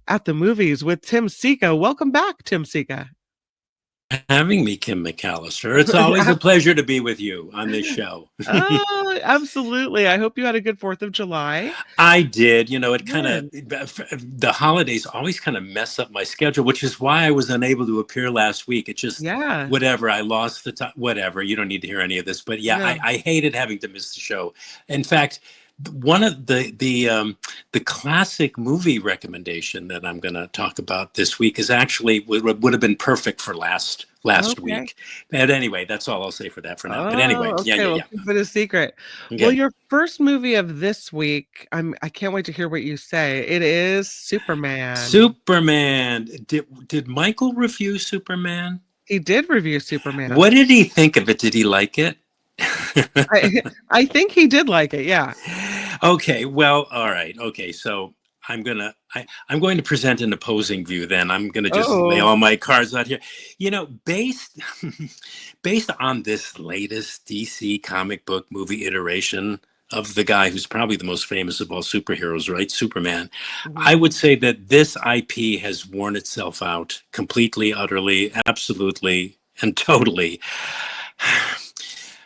at the Movies with Tim Sika. Welcome back, Tim Sika. Having me, Kim McAllister. It's always a pleasure to be with you on this show. Oh, absolutely. I hope you had a good 4th of July. I did. It kind of, Good. the holidays always kind of mess up my schedule, which is why I was unable to appear last week. It just, Yeah. whatever. I lost the time, whatever. You don't need to hear any of this. But yeah, No. I hated having to miss the show. In fact, one of the classic movie recommendation that I'm going to talk about this week is actually would have been perfect for last Okay. week. But anyway, that's all I'll say for that for now. But anyway, Oh, yeah, okay. yeah, Well, yeah. keep it a secret. Well, Okay. your first movie of this week, I can't wait to hear what you say. It is Superman. Superman. Did Michael review Superman? He did review Superman. What did he think of it? Did he like it? I I think he did like it. Yeah. Okay, well, all right. Okay, so I'm going to present an opposing view then. I'm gonna just lay Oh. all my cards out here. Based based on this latest DC comic book movie iteration of the guy who's probably the most famous of all superheroes, right? Superman. Mhm. I would say that this IP has worn itself out completely, utterly, absolutely, and totally.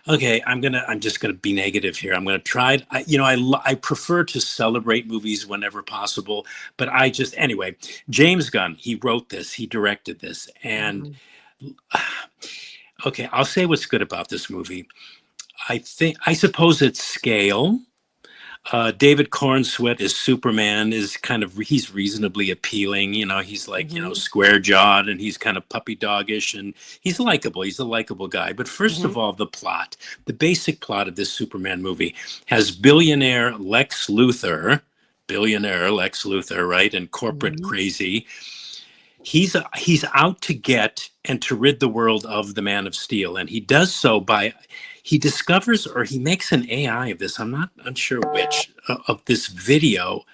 Okay, I'm just gonna be negative here. I'm gonna try. I prefer to celebrate movies whenever possible, but anyway. James Gunn, he wrote this, he directed this, and Mhm. okay, I'll say what's good about this movie. I suppose it's scale. David Cornsweet as Superman is he's reasonably appealing. He's like, Mhm. square jawed and he's kind of puppy doggish and he's likable. He's a likable guy. But first Mhm. of all, the basic plot of this Superman movie has billionaire Lex Luthor, right? And corporate Mhm. crazy. He's out to get and to rid the world of the Man of Steel. And he does so by he discovers or he makes an AI of this. I'm not unsure which of this video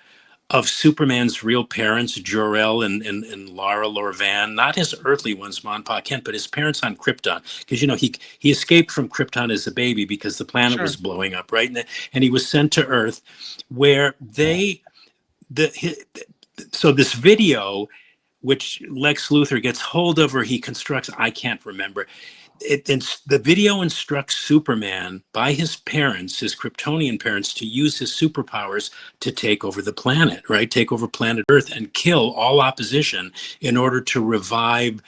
of Superman's real parents, Jor-El and Lara Lorvan, not his earthly ones, Mon Pa Kent, but his parents on Krypton. Because he escaped from Krypton as a baby because the planet was Sure. blowing up, right? And he was sent to Earth, where so this video which Lex Luthor gets hold of or he constructs, I can't remember. The video instructs Superman by his parents, his Kryptonian parents, to use his superpowers to take over the planet, right? Take over planet Earth and kill all opposition in order to revive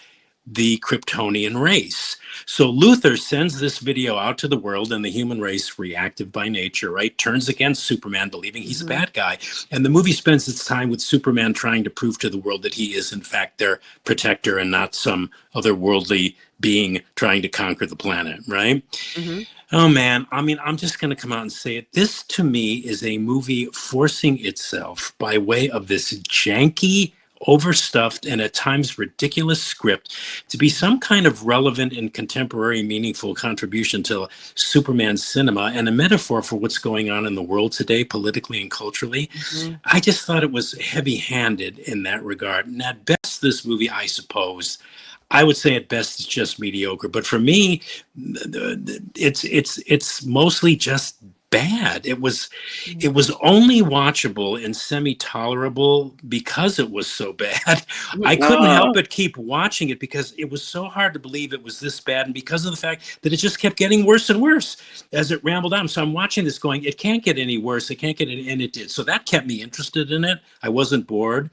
the Kryptonian race. So Luthor sends this video out to the world, and the human race, reactive by nature, right, turns against Superman, believing he's a Mhm. bad guy. And the movie spends its time with Superman trying to prove to the world that he is, in fact, their protector and not some otherworldly being trying to conquer the planet, right? Mhm. Oh man, I mean, I'm just going to come out and say it. This to me is a movie forcing itself by way of this janky, overstuffed, and at times ridiculous script to be some kind of relevant and contemporary, meaningful contribution to Superman cinema and a metaphor for what's going on in the world today, politically and culturally. Mhm. I just thought it was heavy handed in that regard. And at best, this movie, I suppose, I would say at best it's just mediocre. But for me, it's mostly just bad. It was only watchable and semi-tolerable because it was so bad. I couldn't help Oh. but keep watching it because it was so hard to believe it was this bad, and because of the fact that it just kept getting worse and worse as it rambled on. So I'm watching this going, it can't get any worse. It can't get any, and it did. So that kept me interested in it. I wasn't bored.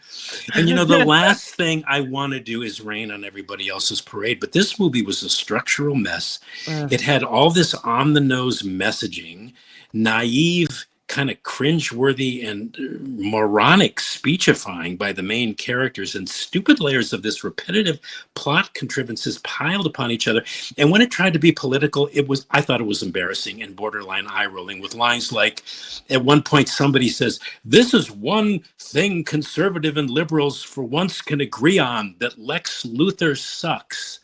And the last thing I want to do is rain on everybody else's parade. But this movie was a structural mess. Ugh. It had all this on the nose messaging, naive, kind of cringeworthy and moronic speechifying by the main characters, and stupid layers of this repetitive plot contrivances piled upon each other. And when it tried to be political, I thought it was embarrassing and borderline eye rolling, with lines like, at one point somebody says, "This is one thing conservative and liberals for once can agree on, that Lex Luthor sucks."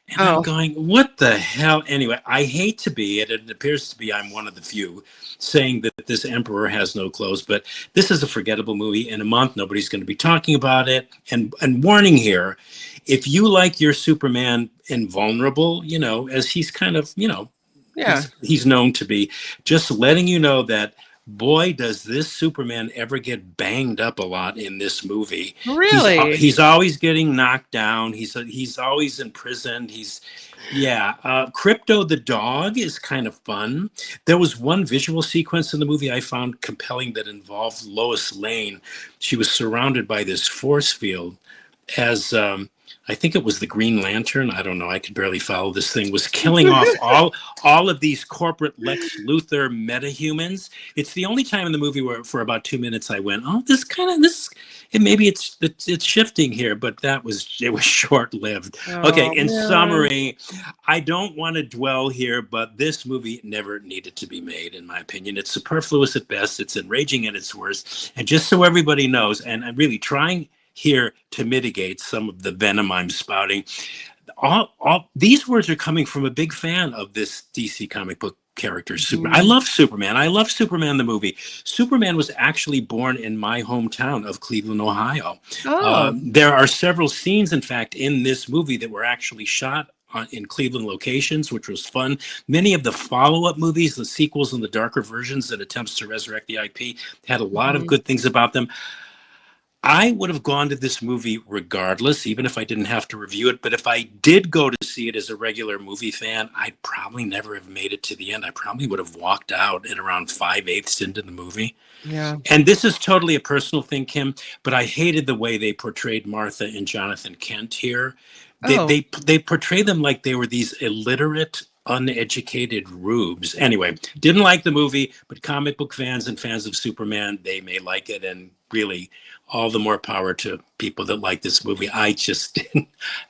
And I'm Oh. going, what the hell? Anyway, I hate to be it. It appears to be I'm one of the few saying that this emperor has no clothes, but this is a forgettable movie. In a month, nobody's going to be talking about it. And warning here, if you like your Superman invulnerable, as he's kind of, Yeah. he's known to be, just letting you know that boy, does this Superman ever get banged up a lot in this movie. Really? He's always getting knocked down. He's always in prison. Crypto the dog is kind of fun. There was one visual sequence in the movie I found compelling that involved Lois Lane. She was surrounded by this force field as I think it was the Green Lantern. I don't know. I could barely follow this thing. Was killing off all of these corporate Lex Luthor metahumans. It's the only time in the movie where, for about 2 minutes, I went, "Oh, maybe it's shifting here," but it was short lived. Okay. Oh, In man. summary, I don't want to dwell here, but this movie never needed to be made, in my opinion. It's superfluous at best. It's enraging at its worst. And just so everybody knows, and I'm really trying here to mitigate some of the venom I'm spouting. All these words are coming from a big fan of this DC comic book character, Superman. I love Superman. I love Superman the movie. Superman was actually born in my hometown of Cleveland, Ohio. Oh. There are several scenes, in fact, in this movie that were actually shot in Cleveland locations, which was fun. Many of the follow-up movies, the sequels and the darker versions that attempts to resurrect the IP, had a lot of good things about them. I would have gone to this movie regardless, even if I didn't have to review it. But if I did go to see it as a regular movie fan, I'd probably never have made it to the end. I probably would have walked out at around 5/8 into the movie. Yeah. And this is totally a personal thing, Kim, but I hated the way they portrayed Martha and Jonathan Kent here. They portray them like they were these illiterate, uneducated rubes. Anyway, didn't like the movie, but comic book fans and fans of Superman, they may like it. And really, all the more power to people that like this movie. I just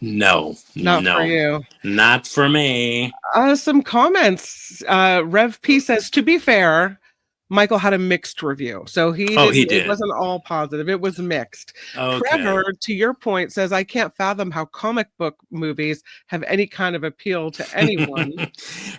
no, Not for you. not for me. Some comments. Rev P says, to be fair, Michael had a mixed review. So he did. It wasn't all positive. It was mixed. Okay. Trevor, to your point, says, I can't fathom how comic book movies have any kind of appeal to anyone.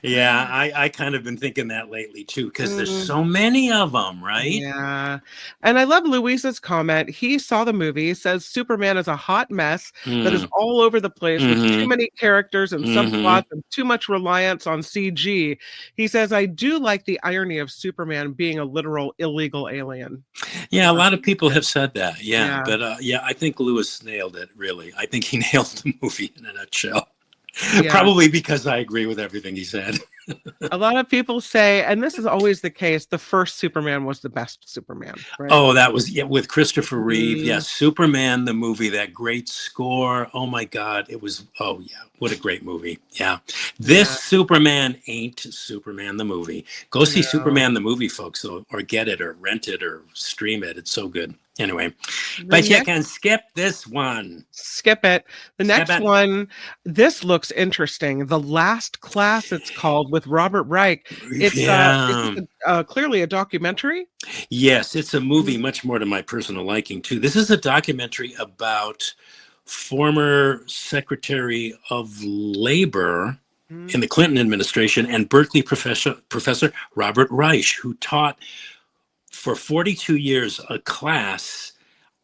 Yeah, I kind of been thinking that lately too, because there's so many of them, right? Yeah. And I love Luisa's comment. He saw the movie, says Superman is a hot mess that is all over the place with too many characters and subplots and too much reliance on CG. He says, I do like the irony of Superman being a literal illegal alien. Yeah, a lot of people have said that. Yeah. But I think Lewis nailed it, really. I think he nailed the movie in a nutshell. Yeah. Probably because I agree with everything he said. A lot of people say, and this is always the case, the first Superman was the best Superman. Right? Oh, that was with Christopher Reeve. Yes, Superman, the movie, that great score. Oh my God, it was. Oh yeah, what a great movie. Yeah, this Superman ain't Superman the movie. Go see Superman the movie, folks, or get it, or rent it, or stream it. It's so good. Anyway, but you can skip this one. Skip it. The next one, this looks interesting. The Last Class, it's called, with Robert Reich. It's clearly a documentary. Yes, it's a movie much more to my personal liking, too. This is a documentary about former Secretary of Labor in the Clinton administration and Berkeley professor Robert Reich, who taught for 42 years a class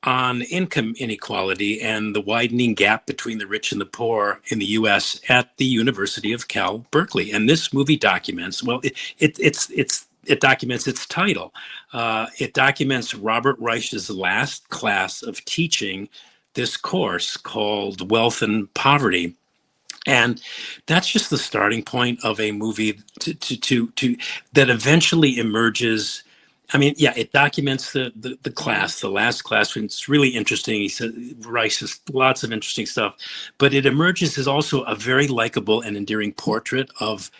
on income inequality and the widening gap between the rich and the poor in the U.S. at the University of Cal Berkeley. And this movie documents, well, it documents its title. It documents Robert Reich's last class of teaching this course called Wealth and Poverty. And that's just the starting point of a movie that eventually emerges. I mean, yeah, it documents the class, the last class. And it's really interesting. He said Rice has lots of interesting stuff, but it emerges as also a very likable and endearing portrait of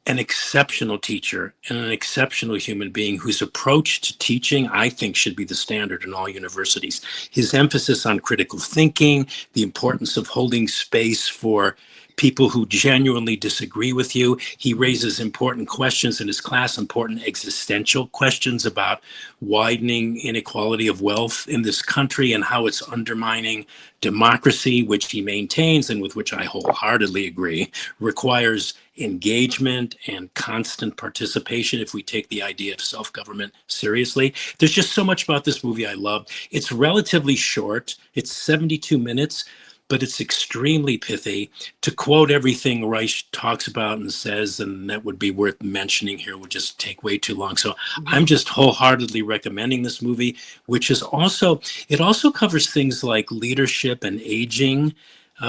an exceptional teacher and an exceptional human being whose approach to teaching, I think, should be the standard in all universities. His emphasis on critical thinking, the importance of holding space for people who genuinely disagree with you. He raises important questions in his class, important existential questions about widening inequality of wealth in this country and how it's undermining democracy, which he maintains and with which I wholeheartedly agree, requires engagement and constant participation if we take the idea of self-government seriously. There's just so much about this movie I love. It's relatively short. It's 72 minutes. but it's extremely pithy. To quote everything Reich talks about and says, and that would be worth mentioning here, would just take way too long. So I'm just wholeheartedly recommending this movie, which is also, it also covers things like leadership and aging.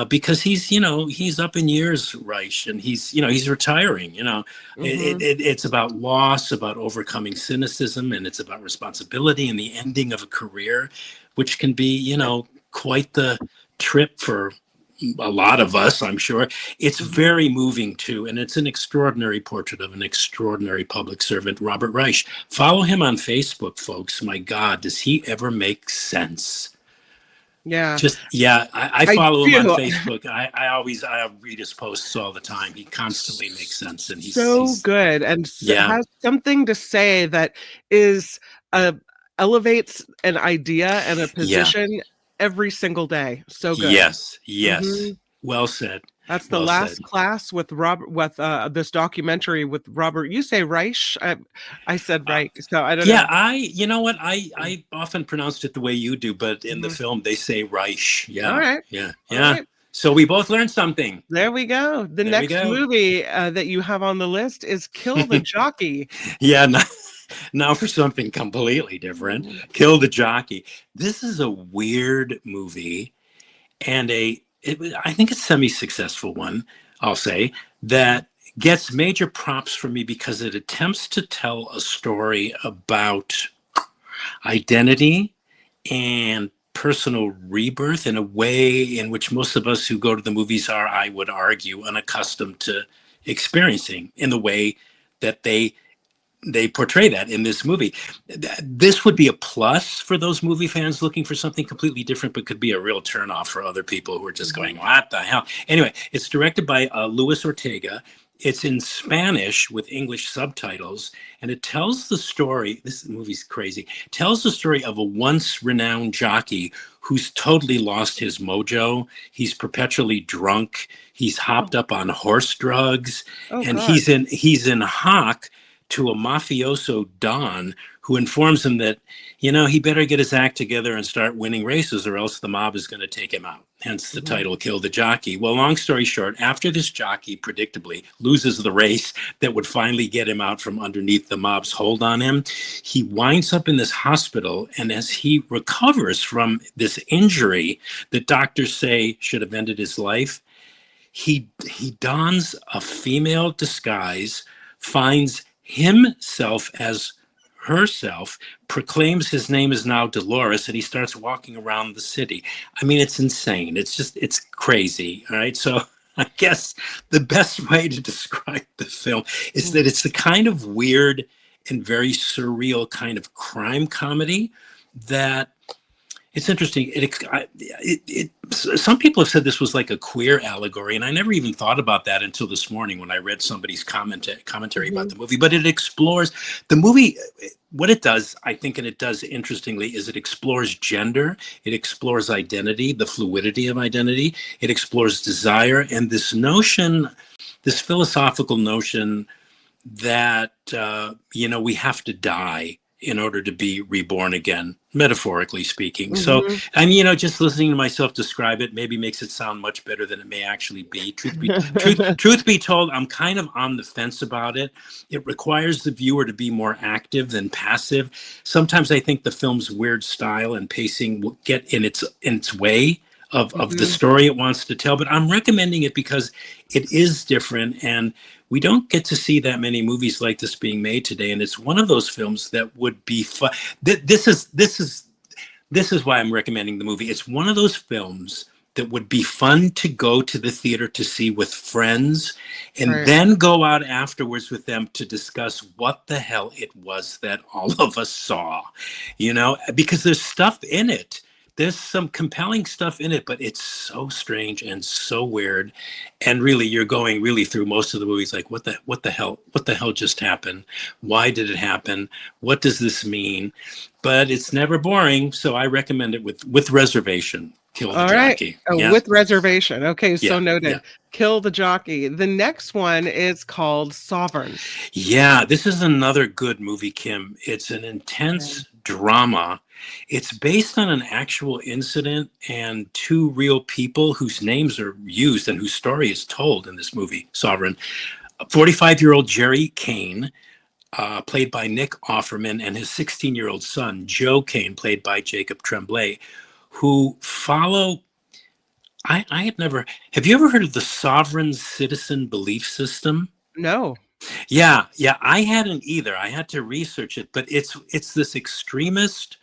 Because he's up in years, Reich, and he's retiring. It's about loss, about overcoming cynicism, and it's about responsibility and the ending of a career, which can be, quite the trip for a lot of us, I'm sure. It's very moving too, and it's an extraordinary portrait of an extraordinary public servant, Robert Reich. Follow him on Facebook, folks. My God, does he ever make sense? Yeah. I I follow him on do. Facebook. I read his posts all the time. He constantly makes sense, and So he's good, and yeah, has something to say that is uh, elevates an idea and a yeah, position every single day. So good. yes. Mhm. Well said. That's The Well said. Last Class with Robert, with this documentary with Robert. You say Reich? I said Uh, right, so I don't yeah, know. you know what? I often pronounced it the way you do, but in the Mhm. film they say Reich. All Yeah, right, yeah, all yeah. right. So we both learned something. There we go. The There we next go. movie that you have on the list is Kill the Jockey. Yeah. Now for something completely different. Mhm. Kill the Jockey. This is a weird movie, and I think a semi-successful one, I'll say, that gets major props from me because it attempts to tell a story about identity and personal rebirth in a way in which most of us who go to the movies are, I would argue, unaccustomed to experiencing in the way that they portray that in this movie. This would be a plus for those movie fans looking for something completely different, but could be a real turnoff for other people who are just going, what the hell? Anyway, it's directed by Luis Ortega. It's in Spanish with English subtitles, and it tells the story. This movie's crazy. Tells the story of a once renowned jockey who's totally lost his mojo. He's perpetually drunk. He's hopped up on horse drugs, Oh and God. he's in hock to a mafioso don who informs him that, he better get his act together and start winning races or else the mob is going to take him out. Hence the Mhm. title, Kill the Jockey. Well, long story short, after this jockey predictably loses the race that would finally get him out from underneath the mob's hold on him, he winds up in this hospital. And as he recovers from this injury that doctors say should have ended his life, he dons a female disguise, finds himself as herself, proclaims his name is now Dolores, and he starts walking around the city. I mean, it's insane. It's crazy. All right. So I guess the best way to describe the film is that it's the kind of weird and very surreal kind of crime comedy that it's interesting. Some people have said this was like a queer allegory, and I never even thought about that until this morning when I read somebody's commentary about Mhm. the movie. But it explores the movie. What it does, I think, and it does interestingly, is it explores gender, it explores identity, the fluidity of identity, it explores desire, and this notion, this philosophical notion that we have to die in order to be reborn again, metaphorically speaking. So, Mhm. and just listening to myself describe it maybe makes it sound much better than it may actually be. Truth be told, I'm kind of on the fence about it. It requires the viewer to be more active than passive. Sometimes I think the film's weird style and pacing will get in its way of the Mhm. story it wants to tell, but I'm recommending it because it is different, and we don't get to see that many movies like this being made today. And it's one of those films that would be fun. This is why I'm recommending the movie. It's one of those films that would be fun to go to the theater to see with friends and Right. then go out afterwards with them to discuss what the hell it was that all of us saw, because there's stuff in it. There's some compelling stuff in it, but it's so strange and so weird. And really, you're going really through most of the movies like, what the hell just happened? Why did it happen? What does this mean? But it's never boring, so I recommend it with reservation. Kill the All right. Jockey. Oh, Yeah, with reservation. Okay, so yeah. noted. Kill the Jockey. The next one is called Sovereign. Yeah, this is another good movie, Kim. It's an Okay. intense drama. It's based on an actual incident and two real people whose names are used and whose story is told in this movie, Sovereign. 45-year-old Jerry Kane, played by Nick Offerman, and his 16-year-old son, Joe Kane, played by Jacob Tremblay, who follow. I had never. Have you ever heard of the sovereign citizen belief system? No. Yeah, I hadn't either. I had to research it, but it's this extremist,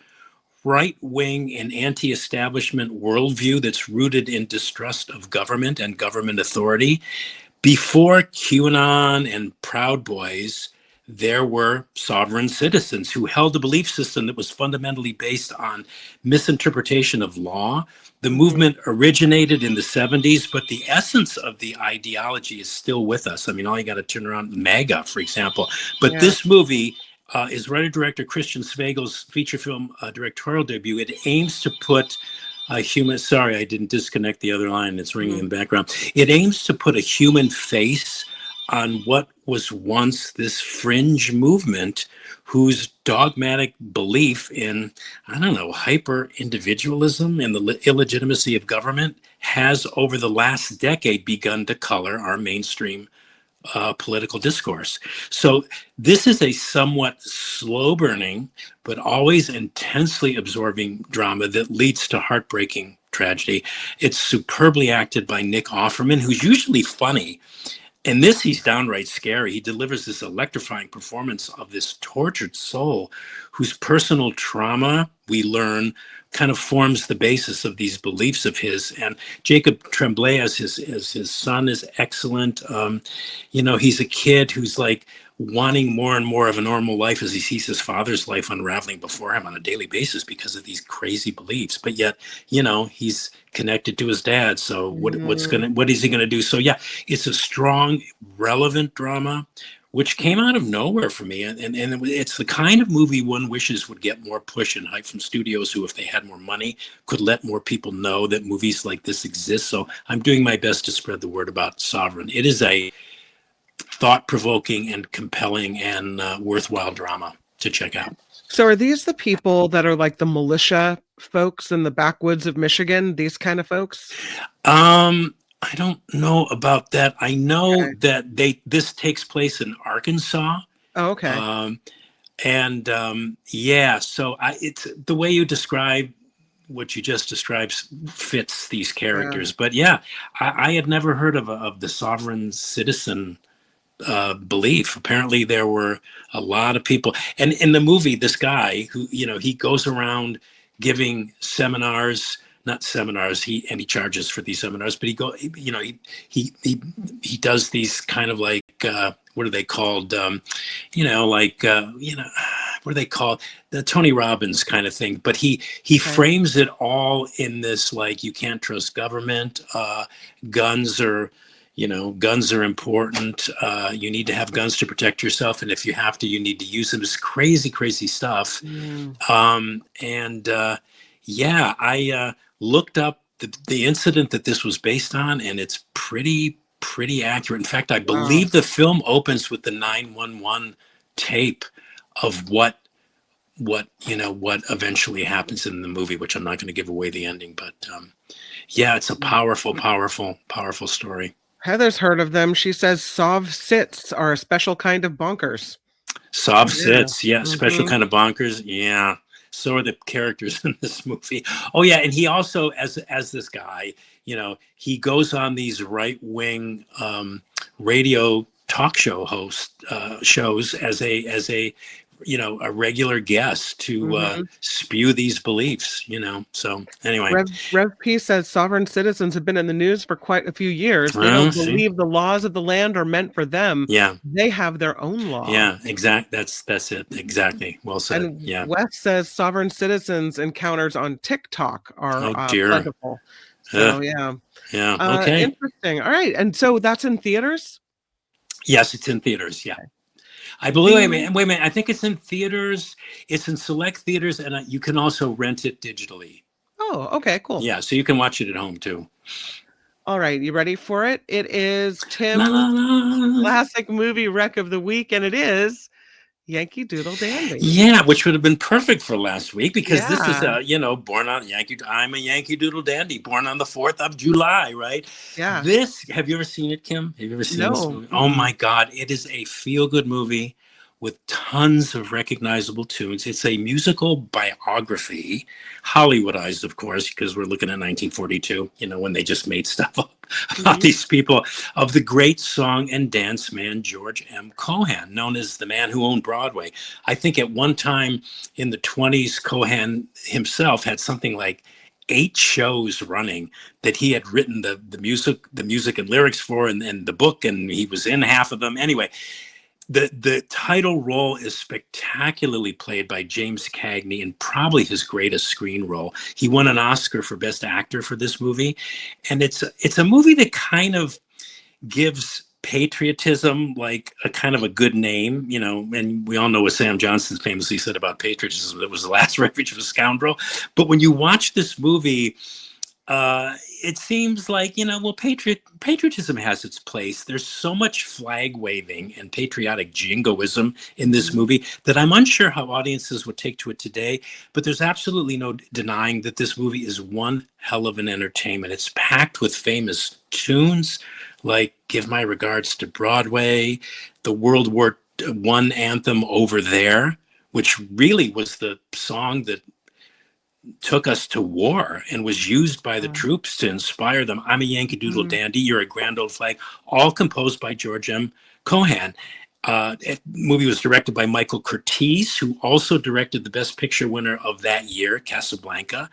right wing, and anti establishment worldview that's rooted in distrust of government and government authority. Before QAnon and Proud Boys, there were sovereign citizens who held a belief system that was fundamentally based on misinterpretation of law. The movement originated in the 70s, but the essence of the ideology is still with us. I mean, all you got to turn around, MAGA, for example. But Yeah. this movie is writer-director Christian Sveigel's feature film directorial debut. It aims to put a human, sorry, I didn't disconnect the other line. It's ringing in the background. It aims to put a human face on what was once this fringe movement whose dogmatic belief in, I don't know, hyper individualism and the illegitimacy of government has over the last decade begun to color our mainstream political discourse. So this is a somewhat slow burning, but always intensely absorbing drama that leads to heartbreaking tragedy. It's superbly acted by Nick Offerman, who's usually funny. In this, he's downright scary. He delivers this electrifying performance of this tortured soul whose personal trauma, we learn, kind of forms the basis of these beliefs of his. And Jacob Tremblay as his son is excellent. He's a kid who's like wanting more and more of a normal life as he sees his father's life unraveling before him on a daily basis because of these crazy beliefs. But yet, he's connected to his dad. So what is he gonna do? So yeah, it's a strong, relevant drama, which came out of nowhere for me. And it's the kind of movie one wishes would get more push and hype from studios who, if they had more money, could let more people know that movies like this exist. So I'm doing my best to spread the word about Sovereign. It is a thought-provoking and compelling and worthwhile drama to check out. So are these the people that are like the militia folks in the backwoods of Michigan, these kind of folks? I don't know about that. I know that this takes place in Arkansas. Oh, okay. So it's the way you describe what you just described fits these characters. But yeah, I had never heard of the sovereign citizen belief. Apparently there were a lot of people, and in the movie, this guy who, he goes around giving seminars, not seminars, he charges for these seminars, but he does these kind of like what are they called, what are they called, the Tony Robbins kind of thing, but he frames it all in this, like, you can't trust government, guns are important. You need to have guns to protect yourself. And if you have to, you need to use them. It's crazy, crazy stuff. I looked up the incident that this was based on, and it's pretty accurate. In fact, I believe the film opens with the 911 tape of what eventually happens in the movie, which I'm not going to give away the ending. But it's a powerful story. Heather's heard of them. She says Sov sits are a special kind of bonkers. Sov sits, special kind of bonkers. Yeah. So are the characters in this movie. Oh yeah, and he also, as this guy, he goes on these right-wing radio talk show host shows as a regular guest to spew these beliefs, So anyway. Rev P says sovereign citizens have been in the news for quite a few years. They don't believe the laws of the land are meant for them. Yeah. They have their own law. Yeah, exact. That's it. Exactly. Well said. And Wes says sovereign citizens encounters on TikTok are plentiful. So yeah. Okay. Interesting. All right. And so that's in theaters? Yes, it's in theaters. Yeah. I believe. Wait a minute. I think it's in theaters. It's in select theaters, and you can also rent it digitally. Oh, okay, cool. Yeah, so you can watch it at home too. All right, you ready for it? It is Tim's classic movie wreck of the week, and it is Yankee Doodle Dandy. Yeah, which would have been perfect for last week because this is Yeah. born on Yankee. I'm a Yankee Doodle Dandy, born on the 4th of July, right? Yeah. This, have you ever seen it, Kim? Have you ever seen this No. movie? Oh Mm-mm. my God, it is a feel-good movie with tons of recognizable tunes. It's a musical biography, Hollywoodized, of course, because we're looking at 1942, when they just made stuff up about Mhm. these people, of the great song and dance man George M. Cohan, known as the man who owned Broadway. I think at one time in the 20s, Cohan himself had something like 8 shows running that he had written the music and lyrics for, and the book, and he was in half of them. Anyway, the title role is spectacularly played by James Cagney in probably his greatest screen role. He won an Oscar for Best Actor for this movie, and it's a movie that kind of gives patriotism like a kind of a good name, and we all know what Sam Johnson famously said about patriotism: it was the last refuge of a scoundrel. But when you watch this movie, it seems like, well, patriotism has its place. There's so much flag waving and patriotic jingoism in this Mhm. movie that I'm unsure how audiences would take to it today. But there's absolutely no denying that this movie is one hell of an entertainment. It's packed with famous tunes like "Give My Regards to Broadway," the World War I anthem "Over There," which really was the song that took us to war and was used by the Yeah. troops to inspire them. "I'm a Yankee Doodle Mhm. Dandy," "You're a Grand Old Flag," all composed by George M. Cohan. The movie was directed by Michael Curtiz, who also directed the Best Picture winner of that year, Casablanca.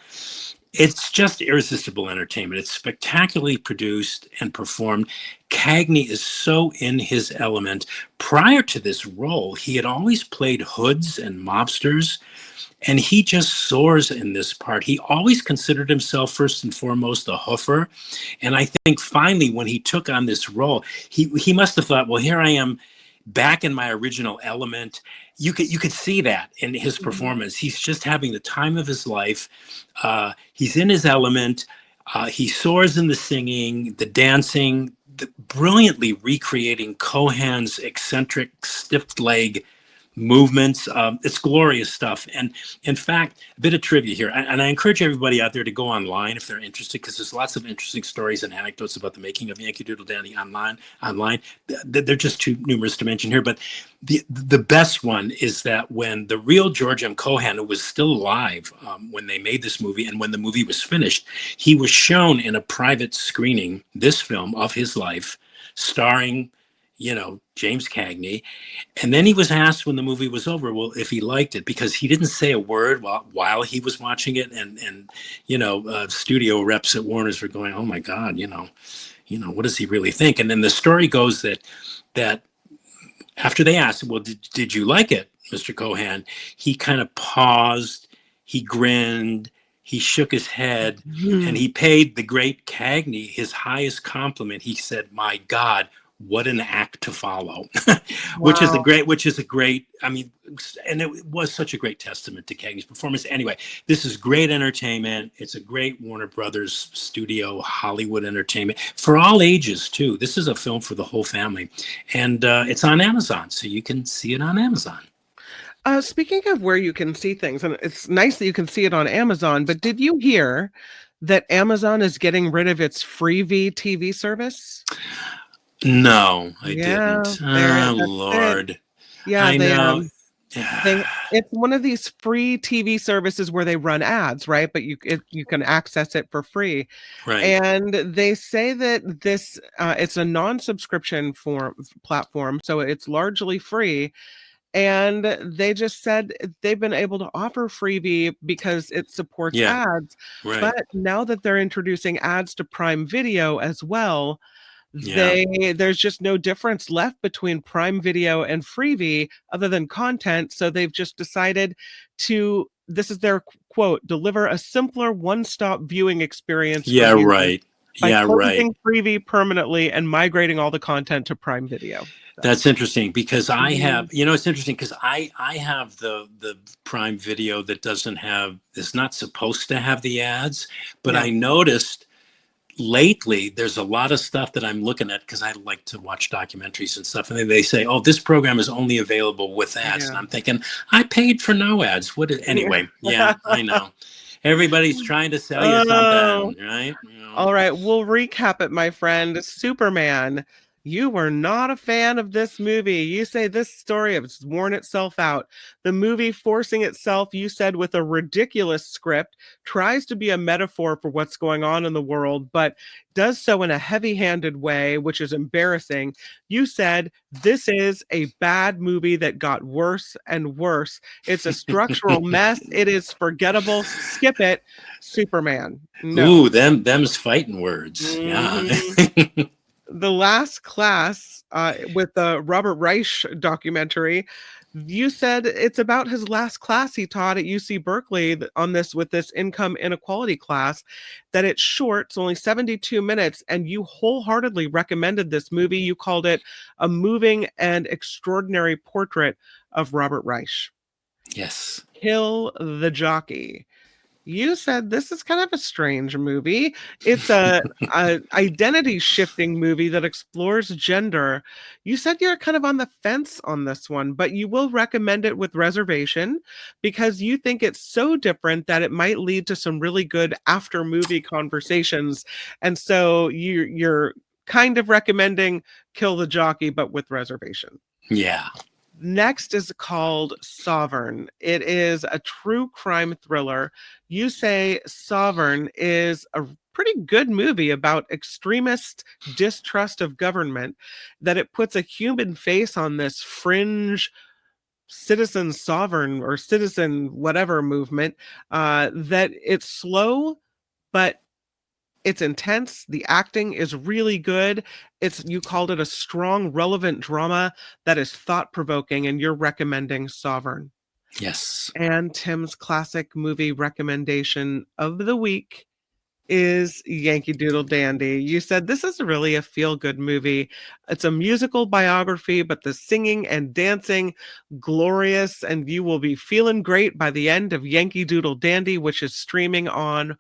It's just irresistible entertainment. It's spectacularly produced and performed. Cagney is so in his element. Prior to this role, he had always played hoods and mobsters, and he just soars in this part. He always considered himself first and foremost a hoofer. And I think finally, when he took on this role, he must have thought, well, here I am back in my original element. You could see that in his Mhm. performance. He's just having the time of his life. He's in his element. He soars in the singing, the dancing, brilliantly recreating Cohan's eccentric stiff leg movements. It's glorious stuff. And in fact, a bit of trivia here, and I encourage everybody out there to go online if they're interested, because there's lots of interesting stories and anecdotes about the making of Yankee Doodle Dandy online. They're just too numerous to mention here, but the best one is that when the real George M. Cohan, who was still alive when they made this movie and when the movie was finished, he was shown in a private screening this film of his life, starring James Cagney. And then he was asked when the movie was over, well, if he liked it, because he didn't say a word while he was watching it. And studio reps at Warner's were going, oh my God, what does he really think? And then the story goes that after they asked, well, did you like it, Mr. Cohan? He kind of paused, he grinned, he shook his head, and Mhm. he paid the great Cagney his highest compliment. He said, "My God, what an act to follow," Wow. which is a great. I mean, and it was such a great testament to Cagney's performance. Anyway, this is great entertainment. It's a great Warner Brothers studio Hollywood entertainment for all ages too. This is a film for the whole family, and it's on Amazon, so you can see it on Amazon. Speaking of where you can see things, and it's nice that you can see it on Amazon, but did you hear that Amazon is getting rid of its Freevee TV service? No, I Yeah, didn't. there Oh that's it. Lord, Yeah, I know. they it's one of these free TV services where they run ads, right? But you can access it for free. Right. And they say that it's a non-subscription platform, so it's largely free. And they just said they've been able to offer Freebie because it supports Yeah. ads. Right. But now that they're introducing ads to Prime Video as well, Yeah. there's just no difference left between Prime Video and Freebie other than content. So they've just decided to, this is their quote, deliver a simpler one-stop viewing experience for Yeah. users Right. by Yeah. Right. closing Freebie permanently and migrating all the content to Prime Video. So, That's interesting because I mhm, have, it's interesting because I have the Prime Video that doesn't have, is not supposed to have the ads, but yeah. I noticed lately there's a lot of stuff that I'm looking at because I like to watch documentaries and stuff, and then they say, "Oh, this program is only available with ads," and Yeah. I'm thinking, I paid for no ads. Anyway? Yeah, I know. Everybody's trying to sell you Oh. something, right? You know. All right, we'll recap it, my friend. Superman, you were not a fan of this movie. You say this story has worn itself out. The movie, forcing itself, you said, with a ridiculous script, tries to be a metaphor for what's going on in the world, but does so in a heavy handed way, which is embarrassing. You said this is a bad movie that got worse and worse. It's a structural mess. It is forgettable. Skip it. Superman. No. Ooh, them's fighting words. Yeah. Mhm. The Last Class, with the Robert Reich documentary, you said it's about his last class he taught at UC Berkeley on this with this income inequality class, that it's short, it's only 72 minutes, and you wholeheartedly recommended this movie. You called it a moving and extraordinary portrait of Robert Reich. Yes. Kill the Jockey. You said this is kind of a strange movie. It's a identity shifting movie that explores gender. You said you're kind of on the fence on this one, but you will recommend it with reservation because you think it's so different that it might lead to some really good after movie conversations. And so you're kind of recommending Kill the Jockey, but with reservation. Yeah. Next is called Sovereign. It is a true crime thriller. You say Sovereign is a pretty good movie about extremist distrust of government, that it puts a human face on this fringe citizen sovereign or citizen whatever movement, that it's slow, but it's intense. The acting is really good. You called it a strong, relevant drama that is thought-provoking, and you're recommending Sovereign. Yes. And Tim's classic movie recommendation of the week is Yankee Doodle Dandy. You said this is really a feel-good movie. It's a musical biography, but the singing and dancing, glorious, and you will be feeling great by the end of Yankee Doodle Dandy, which is streaming on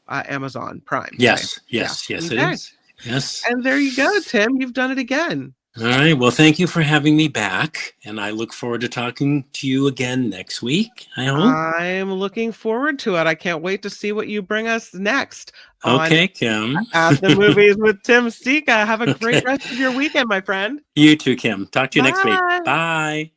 Amazon Prime today. Yes. Yeah. Yes. Yes, it Okay. is. Yes. And there you go, Tim. You've done it again. All right. Well, thank you for having me back. And I look forward to talking to you again next week, I hope. I'm looking forward to it. I can't wait to see what you bring us next on Okay, Kim. At the Movies with Tim Sika. Have a great rest of your weekend, my friend. You too, Kim. Talk to you next week. Bye. Bye.